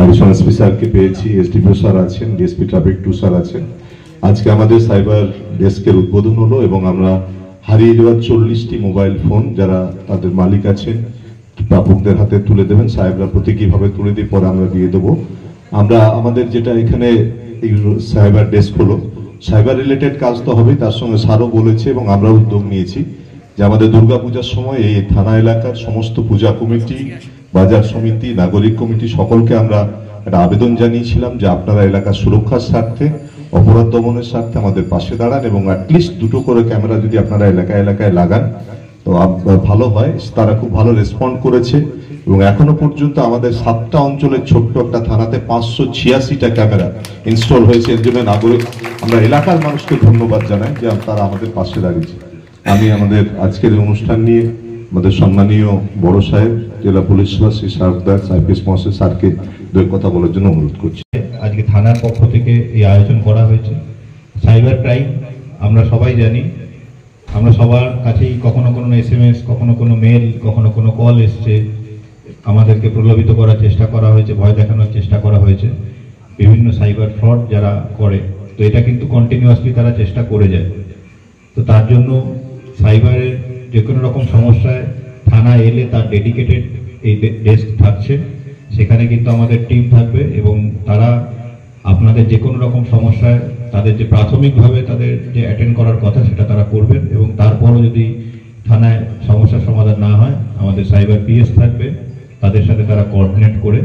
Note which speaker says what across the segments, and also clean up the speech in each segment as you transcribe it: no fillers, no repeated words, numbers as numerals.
Speaker 1: Additional SP স্যারকে পেয়েছি, SDPO sir আছেন, ডিএসপি ট্রাফিক 2 স্যার আছেন। আজকে আমাদের সাইবার ডেস্কের উদ্বোধন হলো এবং আমরা হারিয়ে যাওয়া 40টি মোবাইল ফোন যারা তাদের মালিক আছেন প্রাপকদের হাতে তুলে দেবেন। সাহেবরা প্রতীকীভাবে তুলে দিয়ে পরে আমরা দিয়ে দেবো। আমরা আমাদের যেটা এখানে সাইবার ডেস্ক হলো, সাইবার রিলেটেড কাজ তো হবেই, তার সঙ্গে স্যারও বলেছে এবং আমরা উদ্যোগ নিয়েছি যে আমাদের দুর্গাপূজার সময় এই থানা এলাকার সমস্ত পূজা কমিটি, বাজার সমিতি, নাগরিক কমিটি সকলকে আমরা একটা আবেদন জানিয়েছিলাম যে আপনারা এলাকার সুরক্ষার স্বার্থে, অপরাধ দমনের স্বার্থে আমাদের পাশে দাঁড়ান এবং অ্যাটলিস্ট 2টো করে ক্যামেরা যদি আপনারা এলাকায় এলাকায় লাগান তো ভালো হয়। তারা খুব ভালো রেসপন্ড করেছে এবং এখনো পর্যন্ত আমাদের 7টা অঞ্চলের ছোট্ট একটা থানাতে 586টা ক্যামেরা ইনস্টল হয়েছে। এর জন্য নাগরিক আমরা এলাকার মানুষকে ধন্যবাদ জানাই যে তারা আমাদের পাশে দাঁড়িয়েছে। আমি আমাদের আজকের অনুষ্ঠান নিয়ে আমাদের সম্মানীয় বড় সাহেব জেলা পুলিশ সুপার শ্রী শারদাস আইপিএস মহাশয় স্যারকে 2 কথা বলার জন্য অনুরোধ করছি।
Speaker 2: আজকে থানার পক্ষ থেকে এই আয়োজন করা হয়েছে। সাইবার ক্রাইম আমরা সবাই জানি, আমরা সবার কাছেই কখনো কোনো SMS, কখনো কোনো মেল, কখনো কোনো কল এসছে, আমাদেরকে প্রলোভিত করার চেষ্টা করা হয়েছে, ভয় দেখানোর চেষ্টা করা হয়েছে। বিভিন্ন সাইবার ফ্রড যারা করে, তো এটা কিন্তু কন্টিনিউয়াসলি তারা চেষ্টা করে যায়। তো তার জন্য সাইবারের যে কোনো রকম সমস্যায় থানা এলে তার ডেডিকেটেড এই ডেস্ক থাকছে, সেখানে কিন্তু আমাদের টিম থাকবে এবং তারা আপনাদের যে কোনো রকম সমস্যায় তাদের যে প্রাথমিকভাবে তাদের যে অ্যাটেন্ড করার কথা সেটা তারা করবেন এবং তারপরও যদি থানায় সমস্যার সমাধান না হয় আমাদের সাইবার পিএস থাকবে, তাদের সাথে তারা কোঅর্ডিনেট করে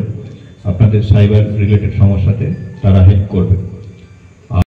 Speaker 2: আপনাদের সাইবার রিলেটেড সমস্যাতে তারা হেল্প করবে।